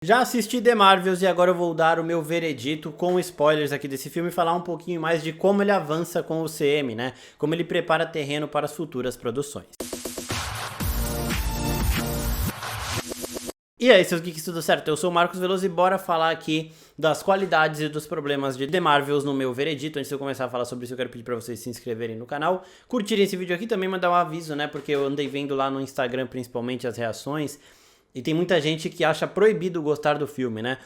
Já assisti The Marvels e agora eu vou dar o meu veredito com spoilers aqui desse filme e falar um pouquinho mais de como ele avança com o CM, né? Como ele prepara terreno para as futuras produções. E aí, seus geeks, tudo certo? Eu sou o Marcos Veloso e bora falar aqui das qualidades e dos problemas de The Marvels no meu veredito. Antes de eu começar a falar sobre isso, eu quero pedir pra vocês se inscreverem no canal, curtirem esse vídeo aqui, também mandar um aviso, né? Porque eu andei vendo lá no Instagram, principalmente, as reações, e tem muita gente que acha proibido gostar do filme, né?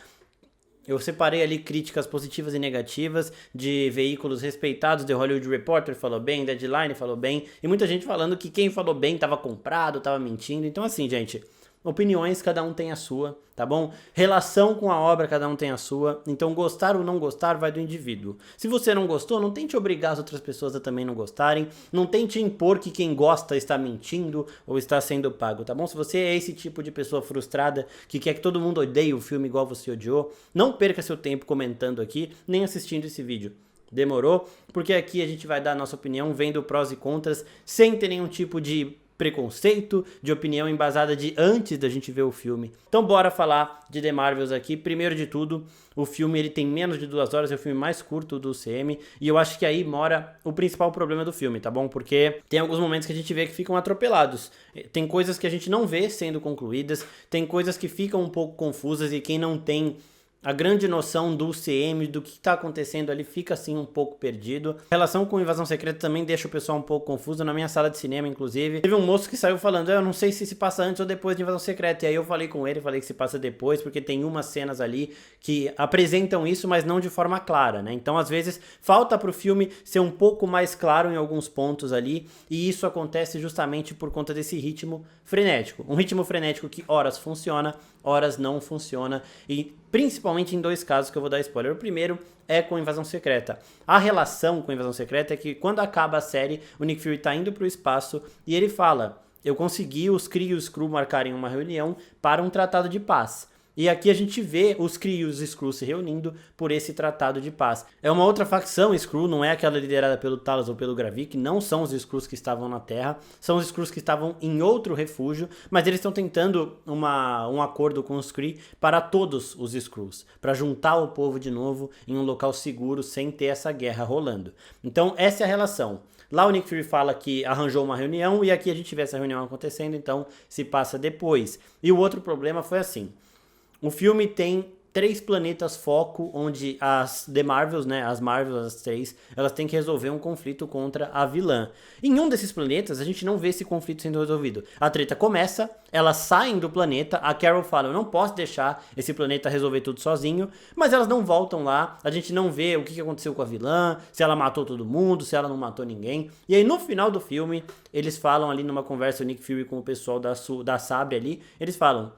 Eu separei ali críticas positivas e negativas de veículos respeitados. The Hollywood Reporter falou bem, Deadline falou bem, e muita gente falando que quem falou bem tava comprado, tava mentindo. Então assim, gente, opiniões, cada um tem a sua, tá bom? Relação com a obra, cada um tem a sua. Então gostar ou não gostar vai do indivíduo. Se você não gostou, não tente obrigar as outras pessoas a também não gostarem. Não tente impor que quem gosta está mentindo ou está sendo pago, tá bom? Se você é esse tipo de pessoa frustrada que quer que todo mundo odeie o filme igual você odiou, não perca seu tempo comentando aqui, nem assistindo esse vídeo. Demorou? Porque aqui a gente vai dar a nossa opinião, vendo prós e contras, sem ter nenhum tipo de preconceito, de opinião embasada de antes da gente ver o filme. Então bora falar de The Marvels aqui. Primeiro de tudo, o filme ele tem menos de 2 horas, é o filme mais curto do UCM, e eu acho que aí mora o principal problema do filme, tá bom? Porque tem alguns momentos que a gente vê que ficam atropelados. Tem coisas que a gente não vê sendo concluídas, tem coisas que ficam um pouco confusas, e quem não tem a grande noção do UCM, do que está acontecendo ali, fica assim um pouco perdido. A relação com Invasão Secreta também deixa o pessoal um pouco confuso. Na minha sala de cinema, inclusive, teve um moço que saiu falando: eu não sei se passa antes ou depois de Invasão Secreta. E aí eu falei com ele, falei que se passa depois, porque tem umas cenas ali que apresentam isso, mas não de forma clara, né? Então, às vezes, falta pro filme ser um pouco mais claro em alguns pontos ali, e isso acontece justamente por conta desse ritmo frenético. Um ritmo frenético que horas funciona, horas não funciona, e principalmente em 2 casos que eu vou dar spoiler. O primeiro é com Invasão Secreta. A relação com Invasão Secreta é que quando acaba a série, o Nick Fury tá indo pro espaço e ele fala: eu consegui os Kree e os Skrull marcarem uma reunião para um tratado de paz. E aqui a gente vê os Kree e os Skrull se reunindo por esse tratado de paz. É uma outra facção Skrull, não é aquela liderada pelo Talos ou pelo Gravik, não são os Skrulls que estavam na Terra, são os Skrulls que estavam em outro refúgio, mas eles estão tentando um acordo com os Kree para todos os Skrulls, para juntar o povo de novo em um local seguro sem ter essa guerra rolando. Então essa é a relação. Lá o Nick Fury fala que arranjou uma reunião, e aqui a gente vê essa reunião acontecendo, então se passa depois. E o outro problema foi assim: o filme tem 3 planetas foco, onde as The Marvels, né, as Marvels, as 3, elas têm que resolver um conflito contra a vilã. Em um desses planetas, a gente não vê esse conflito sendo resolvido. A treta começa, elas saem do planeta, a Carol fala: eu não posso deixar esse planeta resolver tudo sozinho, mas elas não voltam lá, a gente não vê o que aconteceu com a vilã, se ela matou todo mundo, se ela não matou ninguém. E aí no final do filme, eles falam ali numa conversa, o Nick Fury com o pessoal da Sabre ali, eles falam: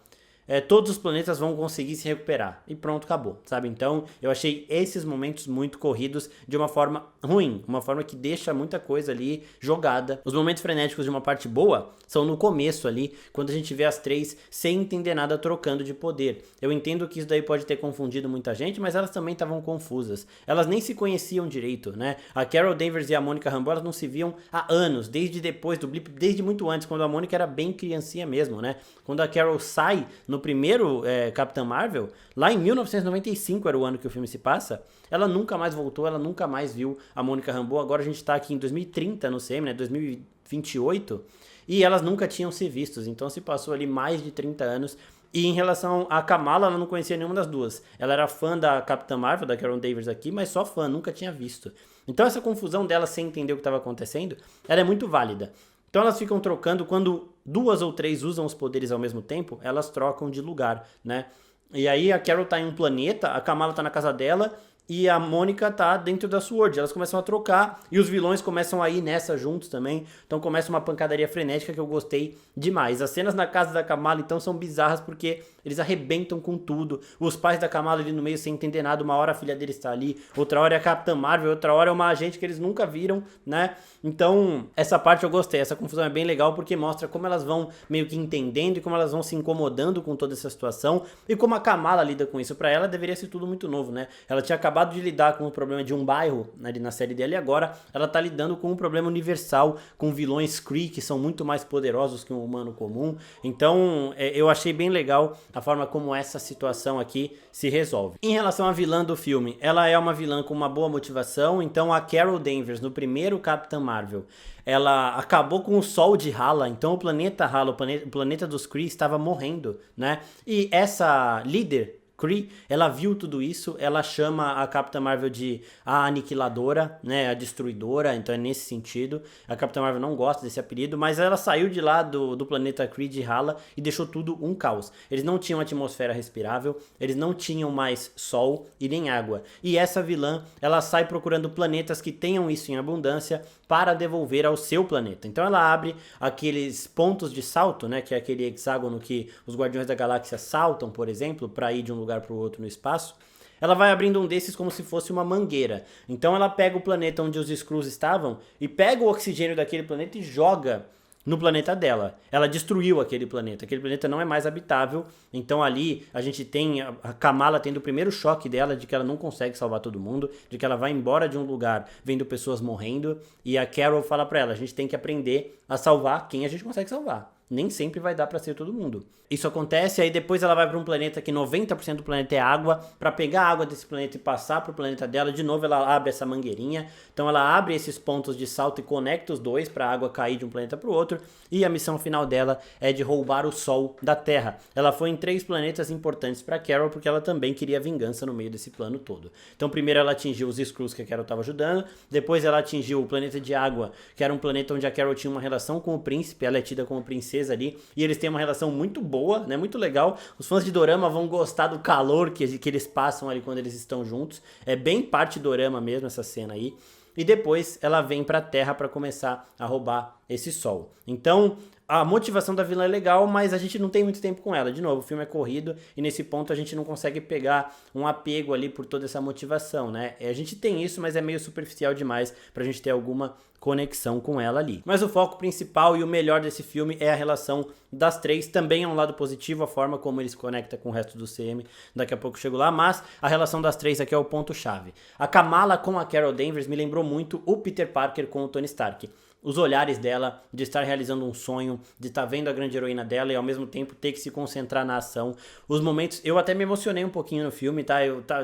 todos os planetas vão conseguir se recuperar. E pronto, acabou, sabe? Então, eu achei esses momentos muito corridos de uma forma ruim, uma forma que deixa muita coisa ali jogada. Os momentos frenéticos de uma parte boa são no começo ali, quando a gente vê as 3 sem entender nada trocando de poder. Eu entendo que isso daí pode ter confundido muita gente, mas elas também estavam confusas. Elas nem se conheciam direito, né? A Carol Danvers e a Monica Rambeau, elas não se viam há anos, desde depois do Blip, desde muito antes, quando a Monica era bem criancinha mesmo, né? Quando a Carol sai no primeiro Capitã Marvel, lá em 1995 era o ano que o filme se passa, ela nunca mais voltou, ela nunca mais viu a Monica Rambeau. Agora a gente tá aqui em 2030 no CM, né, 2028, e elas nunca tinham se vistos, então se passou ali mais de 30 anos. E em relação a Kamala, ela não conhecia nenhuma das duas. Ela era fã da Capitã Marvel, da Carol Danvers aqui, mas só fã, nunca tinha visto. Então essa confusão dela sem entender o que estava acontecendo, ela é muito válida. Então elas ficam trocando, quando 2 ou 3 usam os poderes ao mesmo tempo, elas trocam de lugar, né? E aí a Carol tá em um planeta, a Kamala tá na casa dela e a Mônica tá dentro da SWORD. Elas começam a trocar e os vilões começam a ir nessa juntos também. Então começa uma pancadaria frenética que eu gostei demais. As cenas na casa da Kamala então são bizarras porque eles arrebentam com tudo. Os pais da Kamala ali no meio sem entender nada. Uma hora a filha dele está ali, outra hora é a Capitã Marvel, outra hora é uma agente que eles nunca viram, né? Então essa parte eu gostei. Essa confusão é bem legal porque mostra como elas vão meio que entendendo e como elas vão se incomodando com toda essa situação e como a Kamala lida com isso. Pra ela deveria ser tudo muito novo, né? Ela tinha acabado acabado de lidar com o problema de um bairro ali na série dela, e agora ela tá lidando com um problema universal, com vilões Kree que são muito mais poderosos que um humano comum. Então eu achei bem legal a forma como essa situação aqui se resolve. Em relação à vilã do filme, ela é uma vilã com uma boa motivação. Então a Carol Danvers, no primeiro Capitã Marvel, ela acabou com o sol de Hala, então o planeta Hala, o planeta dos Kree estava morrendo, né? E essa líder Kree, ela viu tudo isso, ela chama a Capitã Marvel de a Aniquiladora, né, a Destruidora, então é nesse sentido. A Capitã Marvel não gosta desse apelido, mas ela saiu de lá do planeta Kree de Hala e deixou tudo um caos. Eles não tinham atmosfera respirável, eles não tinham mais sol e nem água. E essa vilã, ela sai procurando planetas que tenham isso em abundância para devolver ao seu planeta. Então ela abre aqueles pontos de salto, né, que é aquele hexágono que os Guardiões da Galáxia saltam, por exemplo, para ir de um lugar para o outro no espaço. Ela vai abrindo um desses como se fosse uma mangueira. Então ela pega o planeta onde os Skrulls estavam e pega o oxigênio daquele planeta e joga no planeta dela. Ela destruiu aquele planeta não é mais habitável. Então ali a gente tem a Kamala tendo o primeiro choque dela de que ela não consegue salvar todo mundo, de que ela vai embora de um lugar vendo pessoas morrendo, e a Carol fala pra ela, a gente tem que aprender a salvar quem a gente consegue salvar. Nem sempre vai dar pra ser todo mundo. Isso acontece, aí depois ela vai pra um planeta que 90% do planeta é água, pra pegar a água desse planeta e passar pro planeta dela. De novo ela abre essa mangueirinha, então ela abre esses pontos de salto e conecta os dois pra água cair de um planeta pro outro, e a missão final dela é de roubar o Sol da Terra. Ela foi em 3 planetas importantes pra Carol, porque ela também queria vingança no meio desse plano todo. Então primeiro ela atingiu os Skrulls que a Carol tava ajudando, depois ela atingiu o planeta de água, que era um planeta onde a Carol tinha uma relação com o príncipe, ela é tida como princesa ali, e eles têm uma relação muito boa, né, muito legal. Os fãs de dorama vão gostar do calor que eles passam ali quando eles estão juntos. É bem parte dorama mesmo essa cena aí. E depois ela vem pra Terra pra começar a roubar esse sol. Então a motivação da vilã é legal, mas a gente não tem muito tempo com ela. De novo, o filme é corrido e nesse ponto a gente não consegue pegar um apego ali por toda essa motivação, né? A gente tem isso, mas é meio superficial demais pra gente ter alguma conexão com ela ali. Mas o foco principal e o melhor desse filme é a relação das 3. Também é um lado positivo a forma como ele se conecta com o resto do CM. Daqui a pouco eu chego lá, mas a relação das 3 aqui é o ponto-chave. A Kamala com a Carol Danvers me lembrou muito o Peter Parker com o Tony Stark. Os olhares dela, de estar realizando um sonho, de estar vendo a grande heroína dela e ao mesmo tempo ter que se concentrar na ação. Os momentos, eu até me emocionei um pouquinho no filme, tá?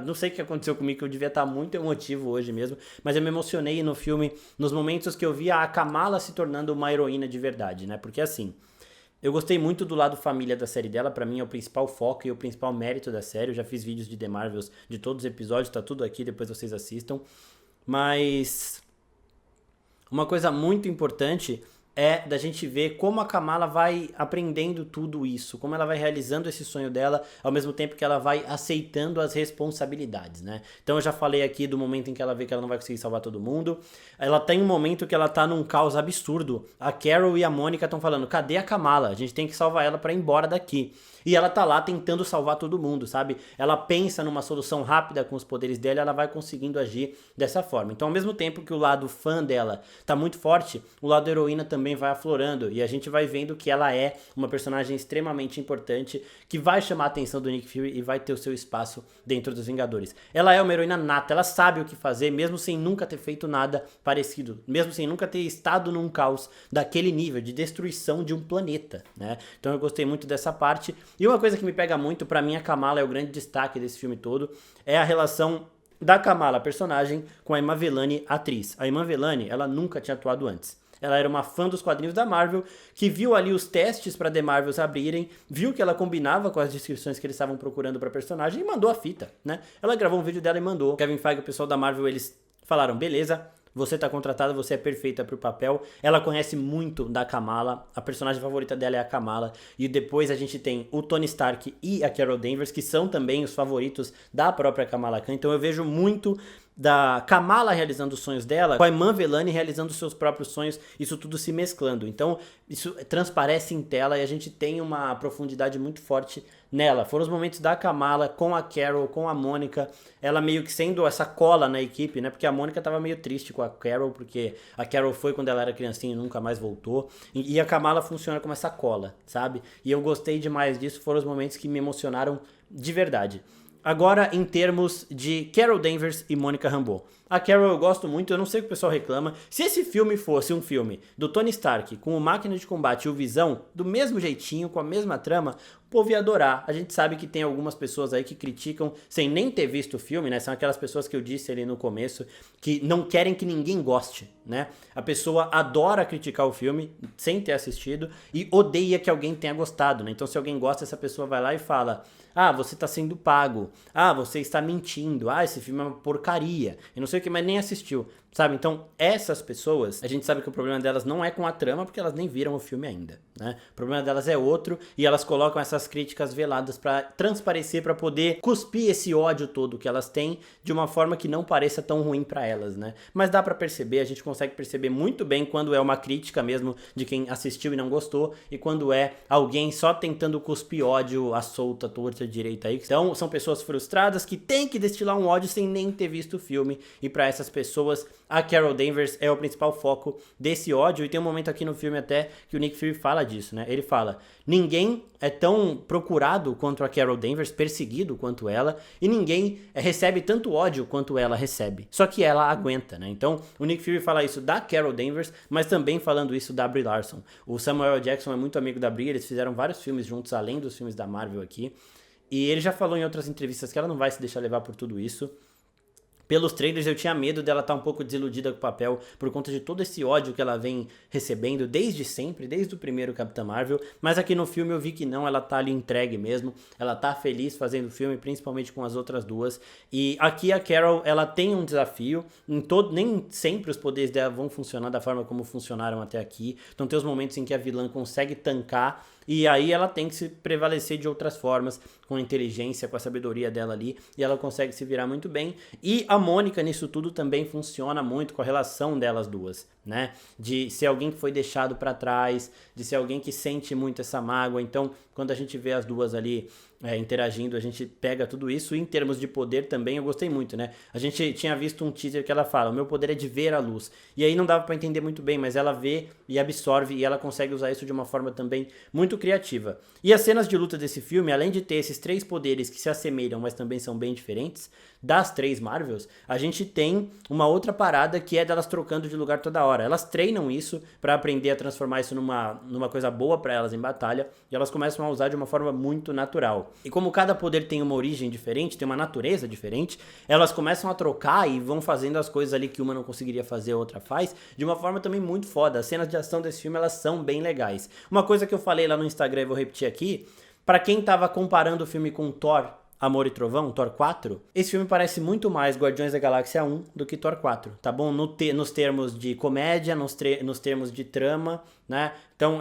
Não sei o que aconteceu comigo, que eu devia estar muito emotivo hoje mesmo, mas eu me emocionei no filme, nos momentos que eu via a Kamala se tornando uma heroína de verdade, né? Porque assim, eu gostei muito do lado família da série dela, pra mim é o principal foco e o principal mérito da série. Eu já fiz vídeos de The Marvels de todos os episódios, tá tudo aqui, depois vocês assistam. Mas uma coisa muito importante é da gente ver como a Kamala vai aprendendo tudo isso, como ela vai realizando esse sonho dela, ao mesmo tempo que ela vai aceitando as responsabilidades, né? Então eu já falei aqui do momento em que ela vê que ela não vai conseguir salvar todo mundo. Ela tem um momento que ela tá num caos absurdo. A Carol e a Mônica estão falando, cadê a Kamala? A gente tem que salvar ela pra ir embora daqui. E ela tá lá tentando salvar todo mundo, sabe? Ela pensa numa solução rápida com os poderes dela e ela vai conseguindo agir dessa forma. Então, ao mesmo tempo que o lado fã dela tá muito forte, o lado heroína também vai aflorando. E a gente vai vendo que ela é uma personagem extremamente importante, que vai chamar a atenção do Nick Fury e vai ter o seu espaço dentro dos Vingadores. Ela é uma heroína nata, ela sabe o que fazer, mesmo sem nunca ter feito nada parecido, mesmo sem nunca ter estado num caos daquele nível de destruição de um planeta, né? Então eu gostei muito dessa parte. E uma coisa que me pega muito, pra mim a Kamala é o grande destaque desse filme todo, é a relação da Kamala, personagem, com a Iman Vellani, atriz. A Iman Vellani, ela nunca tinha atuado antes. Ela era uma fã dos quadrinhos da Marvel, que viu ali os testes pra The Marvels abrirem, viu que ela combinava com as descrições que eles estavam procurando pra personagem e mandou a fita, né? Ela gravou um vídeo dela e mandou. Kevin Feige e o pessoal da Marvel, eles falaram, beleza, você tá contratada, você é perfeita pro papel. Ela conhece muito da Kamala, a personagem favorita dela é a Kamala. E depois a gente tem o Tony Stark e a Carol Danvers, que são também os favoritos da própria Kamala Khan. Então eu vejo muito da Kamala realizando os sonhos dela, com a Iman Vellani realizando os seus próprios sonhos, isso tudo se mesclando. Então isso transparece em tela e a gente tem uma profundidade muito forte nela. Foram os momentos da Kamala com a Carol, com a Mônica, ela meio que sendo essa cola na equipe, né? Porque a Mônica tava meio triste com a Carol, porque a Carol foi quando ela era criancinha e nunca mais voltou. E a Kamala funciona como essa cola, sabe? E eu gostei demais disso, foram os momentos que me emocionaram de verdade. Agora, em termos de Carol Danvers e Monica Rambeau. A Carol eu gosto muito, eu não sei o que o pessoal reclama. Se esse filme fosse um filme do Tony Stark com o Máquina de Combate e o Visão, do mesmo jeitinho, com a mesma trama, o povo ia adorar. A gente sabe que tem algumas pessoas aí que criticam sem nem ter visto o filme, né? São aquelas pessoas que eu disse ali no começo, que não querem que ninguém goste, né? A pessoa adora criticar o filme sem ter assistido e odeia que alguém tenha gostado, né? Então se alguém gosta, essa pessoa vai lá e fala: ah, você está sendo pago. Ah, você está mentindo. Ah, esse filme é uma porcaria. E não sei o que, mas nem assistiu. Sabe? Então, essas pessoas, a gente sabe que o problema delas não é com a trama, porque elas nem viram o filme ainda, né? O problema delas é outro, e elas colocam essas críticas veladas pra transparecer, pra poder cuspir esse ódio todo que elas têm de uma forma que não pareça tão ruim pra elas, né? Mas dá pra perceber, a gente consegue perceber muito bem quando é uma crítica mesmo de quem assistiu e não gostou, e quando é alguém só tentando cuspir ódio à solta, torta, direita aí. Então, são pessoas frustradas que têm que destilar um ódio sem nem ter visto o filme, e pra essas pessoas a Carol Danvers é o principal foco desse ódio, e tem um momento aqui no filme até que o Nick Fury fala disso, né? Ele fala: ninguém é tão procurado quanto a Carol Danvers, perseguido quanto ela, e ninguém recebe tanto ódio quanto ela recebe. Só que ela aguenta, né? Então, o Nick Fury fala isso da Carol Danvers, mas também falando isso da Brie Larson. O Samuel L. Jackson é muito amigo da Brie, eles fizeram vários filmes juntos, além dos filmes da Marvel aqui, e ele já falou em outras entrevistas que ela não vai se deixar levar por tudo isso. Pelos trailers eu tinha medo dela estar um pouco desiludida com o papel por conta de todo esse ódio que ela vem recebendo desde sempre, desde o primeiro Capitã Marvel, mas aqui no filme eu vi que não, ela tá ali entregue mesmo, ela tá feliz fazendo o filme, principalmente com as outras duas, e aqui a Carol, ela tem um desafio, nem sempre os poderes dela vão funcionar da forma como funcionaram até aqui, então tem os momentos em que a vilã consegue tancar, e aí ela tem que se prevalecer de outras formas, com a inteligência, com a sabedoria dela ali, e ela consegue se virar muito bem. E a Mônica nisso tudo também funciona muito com a relação delas duas, né? De ser alguém que foi deixado pra trás, de ser alguém que sente muito essa mágoa. Então, quando a gente vê as duas ali interagindo, a gente pega tudo isso. E em termos de poder também, eu gostei muito, né? A gente tinha visto um teaser que ela fala: o meu poder é de ver a luz. E aí não dava pra entender muito bem, mas ela vê e absorve, e ela consegue usar isso de uma forma também muito criativa. E as cenas de luta desse filme, além de ter esses três poderes que se assemelham, mas também são bem diferentes, das três Marvels, a gente tem uma outra parada que é delas trocando de lugar toda hora. Elas treinam isso pra aprender a transformar isso numa coisa boa pra elas em batalha, e elas começam a usar de uma forma muito natural. E como cada poder tem uma origem diferente, tem uma natureza diferente, elas começam a trocar e vão fazendo as coisas ali que uma não conseguiria fazer, a outra faz, de uma forma também muito foda. As cenas de ação desse filme, elas são bem legais. Uma coisa que eu falei lá no Instagram e vou repetir aqui, pra quem tava comparando o filme com Thor, Amor e Trovão, Thor 4, esse filme parece muito mais Guardiões da Galáxia 1 do que Thor 4, tá bom? Nos termos de comédia, nos termos de trama, né? Então,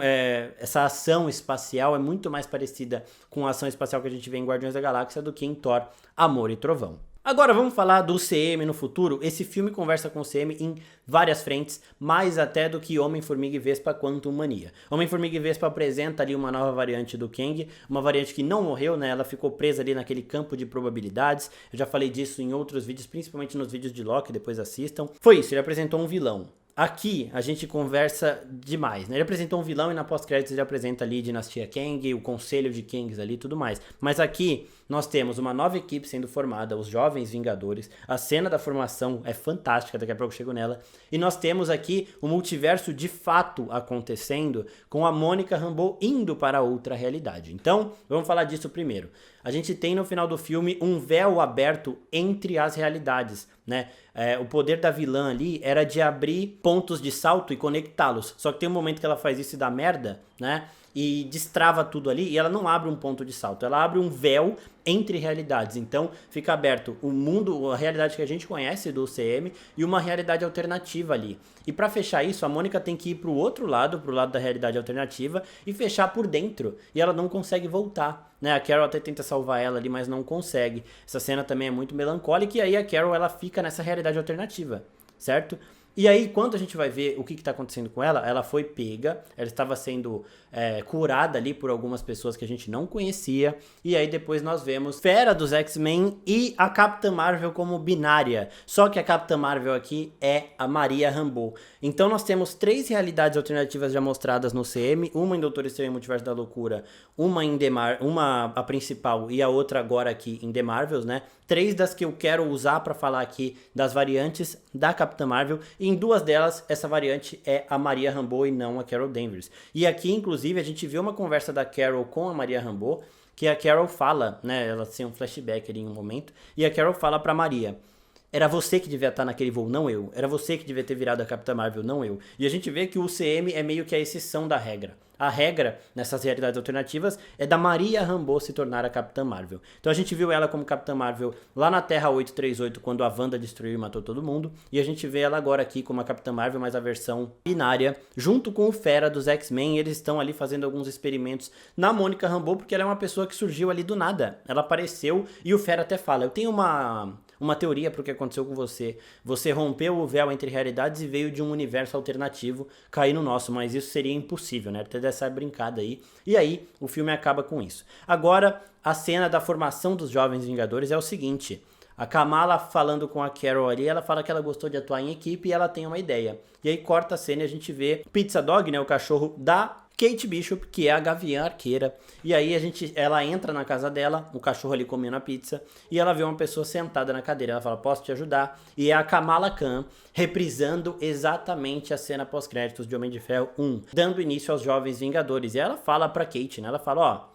essa ação espacial é muito mais parecida com a ação espacial que a gente vê em Guardiões da Galáxia do que em Thor, Amor e Trovão. Agora vamos falar do CM no futuro. Esse filme conversa com o CM em várias frentes, mais até do que Homem-Formiga e Vespa Quantum Mania. Homem-Formiga e Vespa apresenta ali uma nova variante do Kang, uma variante que não morreu, né? Ela ficou presa ali naquele campo de probabilidades. Eu já falei disso em outros vídeos, principalmente nos vídeos de Loki, depois assistam. Foi isso, ele apresentou um vilão. Aqui a gente conversa demais, né? Ele apresentou um vilão e na pós-créditos ele apresenta ali Dinastia Kang, o Conselho de Kangs ali e tudo mais. Mas aqui nós temos uma nova equipe sendo formada, os Jovens Vingadores. A cena da formação é fantástica, daqui a pouco eu chego nela. E nós temos aqui o multiverso de fato acontecendo, com a Monica Rambeau indo para outra realidade. Então, vamos falar disso primeiro. A gente tem no final do filme um véu aberto entre as realidades, né? O poder da vilã ali era de abrir pontos de salto e conectá-los. Só que tem um momento que ela faz isso e dá merda, né? E destrava tudo ali, e ela não abre um ponto de salto, ela abre um véu entre realidades. Então fica aberto o mundo, a realidade que a gente conhece do UCM, e uma realidade alternativa ali. E pra fechar isso, a Mônica tem que ir pro outro lado, pro lado da realidade alternativa, e fechar por dentro, e ela não consegue voltar, né? A Carol até tenta salvar ela ali, mas não consegue. Essa cena também é muito melancólica, e aí a Carol ela fica nessa realidade alternativa, certo? E aí, quando a gente vai ver o que está acontecendo com ela, ela foi pega, ela estava sendo curada ali por algumas pessoas que a gente não conhecia, e aí depois nós vemos Fera dos X-Men e a Capitã Marvel como binária, só que a Capitã Marvel aqui é a Maria Rambeau. Então nós temos 3 realidades alternativas já mostradas no CM, uma em Doutor Estranho e Multiverso da Loucura, uma a principal e a outra agora aqui em The Marvels, né? 3 das que eu quero usar para falar aqui das variantes da Capitã Marvel, e em 2 delas essa variante é a Maria Rambeau e não a Carol Danvers. E aqui, inclusive, a gente vê uma conversa da Carol com a Maria Rambeau, que a Carol fala, né, ela tem um flashback ali em um momento, e a Carol fala pra Maria: era você que devia estar naquele voo, não eu. Era você que devia ter virado a Capitã Marvel, não eu. E a gente vê que o UCM é meio que a exceção da regra. A regra, nessas realidades alternativas, é da Maria Rambeau se tornar a Capitã Marvel. Então a gente viu ela como Capitã Marvel lá na Terra 838, quando a Wanda destruiu e matou todo mundo. E a gente vê ela agora aqui como a Capitã Marvel, mas a versão binária, junto com o Fera dos X-Men. Eles estão ali fazendo alguns experimentos na Mônica Rambeau, porque ela é uma pessoa que surgiu ali do nada. Ela apareceu e o Fera até fala: eu tenho uma teoria para o que aconteceu com você. Você rompeu o véu entre realidades e veio de um universo alternativo cair no nosso, mas isso seria impossível, né? Até dessa brincada aí. E aí, o filme acaba com isso. Agora, a cena da formação dos Jovens Vingadores é o seguinte: a Kamala falando com a Carol ali, ela fala que ela gostou de atuar em equipe e ela tem uma ideia. E aí corta a cena e a gente vê Pizza Dog, né, o cachorro da Kate Bishop, que é a Gavião Arqueira. E aí ela entra na casa dela, o cachorro ali comendo a pizza, e ela vê uma pessoa sentada na cadeira. Ela fala: posso te ajudar? E é a Kamala Khan reprisando exatamente a cena pós-créditos de Homem de Ferro 1, dando início aos Jovens Vingadores. E ela fala pra Kate, né? Ela fala: ó,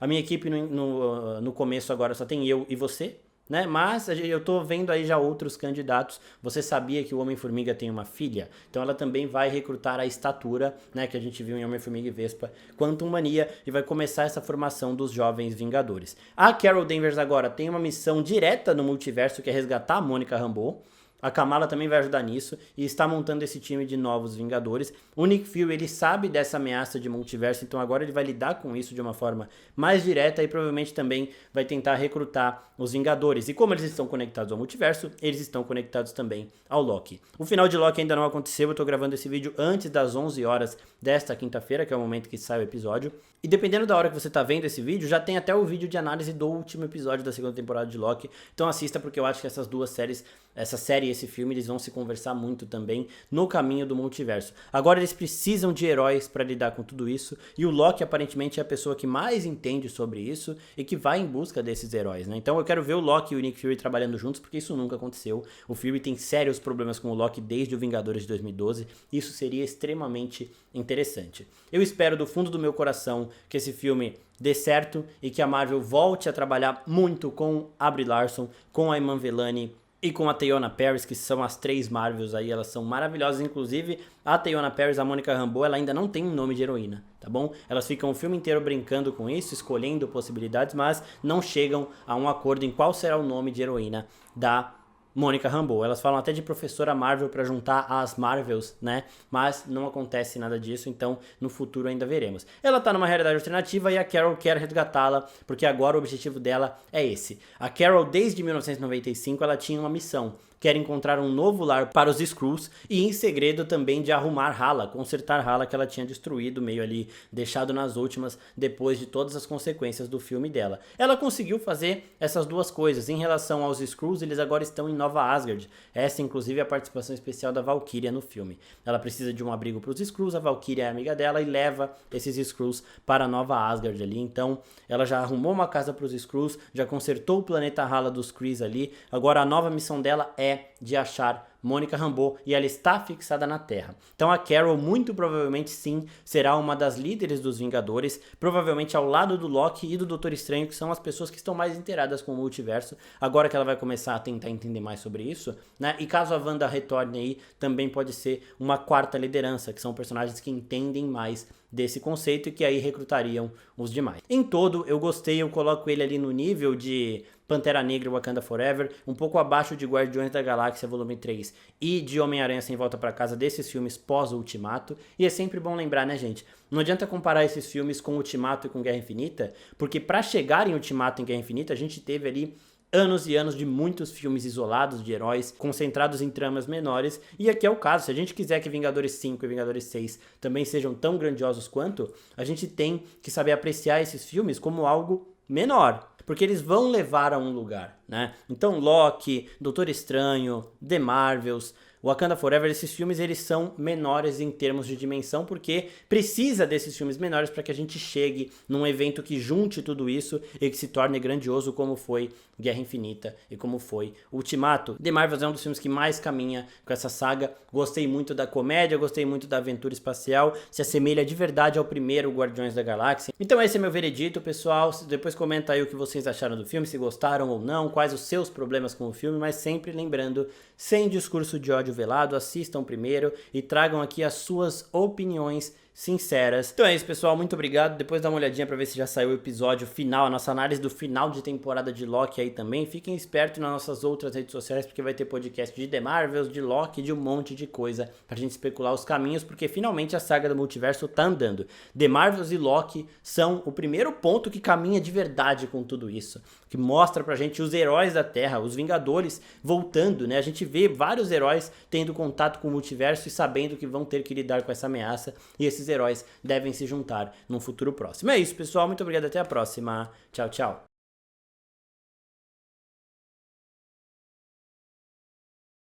a minha equipe no começo agora só tem eu e você, né? Mas eu tô vendo aí já outros candidatos. Você sabia que o Homem-Formiga tem uma filha? Então ela também vai recrutar a estatura, né, que a gente viu em Homem-Formiga e Vespa, Quantum Mania, e vai começar essa formação dos Jovens Vingadores. A Carol Danvers agora tem uma missão direta no multiverso, que é resgatar a Mônica Rambeau. A Kamala também vai ajudar nisso e está montando esse time de novos Vingadores. O Nick Fury, ele sabe dessa ameaça de multiverso, então agora ele vai lidar com isso de uma forma mais direta e provavelmente também vai tentar recrutar os Vingadores. E como eles estão conectados ao multiverso, eles estão conectados também ao Loki. O final de Loki ainda não aconteceu, eu estou gravando esse vídeo antes das 11 horas desta quinta-feira, que é o momento que sai o episódio. E dependendo da hora que você está vendo esse vídeo, já tem até o vídeo de análise do último episódio da segunda temporada de Loki. Então assista, porque eu acho que essas duas séries, essa série e esse filme, eles vão se conversar muito também no caminho do multiverso. Agora eles precisam de heróis para lidar com tudo isso, e o Loki aparentemente é a pessoa que mais entende sobre isso e que vai em busca desses heróis, né? Então eu quero ver o Loki e o Nick Fury trabalhando juntos, porque isso nunca aconteceu. O Fury tem sérios problemas com o Loki desde o Vingadores de 2012. Isso seria extremamente interessante. Eu espero do fundo do meu coração que esse filme dê certo e que a Marvel volte a trabalhar muito com a Brie Larson, com a Iman Vellani e com a Teyonah Parris, que são as 3 Marvels aí, elas são maravilhosas. Inclusive, a Teyonah Parris, a Mônica Rambeau, ela ainda não tem um nome de heroína, tá bom? Elas ficam o filme inteiro brincando com isso, escolhendo possibilidades, mas não chegam a um acordo em qual será o nome de heroína da Mônica Rambeau. Elas falam até de Professora Marvel para juntar as Marvels, né? Mas não acontece nada disso, então no futuro ainda veremos. Ela tá numa realidade alternativa e a Carol quer resgatá-la, porque agora o objetivo dela é esse. A Carol, desde 1995, ela tinha uma missão: quer encontrar um novo lar para os Skrulls e, em segredo, também de arrumar Hala, consertar Hala, que ela tinha destruído, meio ali deixado nas últimas, depois de todas as consequências do filme dela. Ela conseguiu fazer essas duas coisas. Em relação aos Skrulls, eles agora estão em Nova Asgard. Essa, inclusive, é a participação especial da Valkyria no filme. Ela precisa de um abrigo para os Skrulls, a Valkyria é amiga dela e leva esses Skrulls para Nova Asgard ali. Então, ela já arrumou uma casa para os Skrulls, já consertou o planeta Hala dos Krees ali. Agora, a nova missão dela é de achar Mônica Rambeau e ela está fixada na Terra. Então a Carol muito provavelmente sim será uma das líderes dos Vingadores, provavelmente ao lado do Loki e do Doutor Estranho, que são as pessoas que estão mais inteiradas com o multiverso, agora que ela vai começar a tentar entender mais sobre isso, né? E caso a Wanda retorne aí, também pode ser uma quarta liderança, que são personagens que entendem mais desse conceito e que aí recrutariam os demais. Em todo, eu gostei, eu coloco ele ali no nível de Pantera Negra e Wakanda Forever, um pouco abaixo de Guardiões da Galáxia Volume 3 e de Homem-Aranha Sem Volta Pra Casa, desses filmes pós-Ultimato. E é sempre bom lembrar, né, gente? Não adianta comparar esses filmes com Ultimato e com Guerra Infinita, porque pra chegar em Ultimato e em Guerra Infinita, a gente teve ali anos e anos de muitos filmes isolados de heróis, concentrados em tramas menores, e aqui é o caso. Se a gente quiser que Vingadores 5 e Vingadores 6 também sejam tão grandiosos quanto, a gente tem que saber apreciar esses filmes como algo menor, porque eles vão levar a um lugar, né? Então Loki, Doutor Estranho, The Marvels, Wakanda Forever, esses filmes eles são menores em termos de dimensão, porque precisa desses filmes menores para que a gente chegue num evento que junte tudo isso e que se torne grandioso, como foi Guerra Infinita e como foi Ultimato. The Marvels é um dos filmes que mais caminha com essa saga. Gostei muito da comédia, gostei muito da aventura espacial, se assemelha de verdade ao primeiro Guardiões da Galáxia. Então esse é meu veredito, pessoal. Depois comenta aí o que vocês acharam do filme, se gostaram ou não, quais os seus problemas com o filme, mas sempre lembrando, sem discurso de ódio velado, assistam primeiro e tragam aqui as suas opiniões sinceras. Então é isso, pessoal, muito obrigado. Depois dá uma olhadinha pra ver se já saiu o episódio final, a nossa análise do final de temporada de Loki aí também. Fiquem espertos nas nossas outras redes sociais, porque vai ter podcast de The Marvels, de Loki, de um monte de coisa pra gente especular os caminhos, porque finalmente a saga do multiverso tá andando. The Marvels e Loki são o primeiro ponto que caminha de verdade com tudo isso, que mostra pra gente os heróis da Terra, os Vingadores voltando, né? A gente vê vários heróis tendo contato com o multiverso e sabendo que vão ter que lidar com essa ameaça, e esses heróis devem se juntar num futuro próximo. É isso, pessoal, muito obrigado, até a próxima. Tchau, tchau.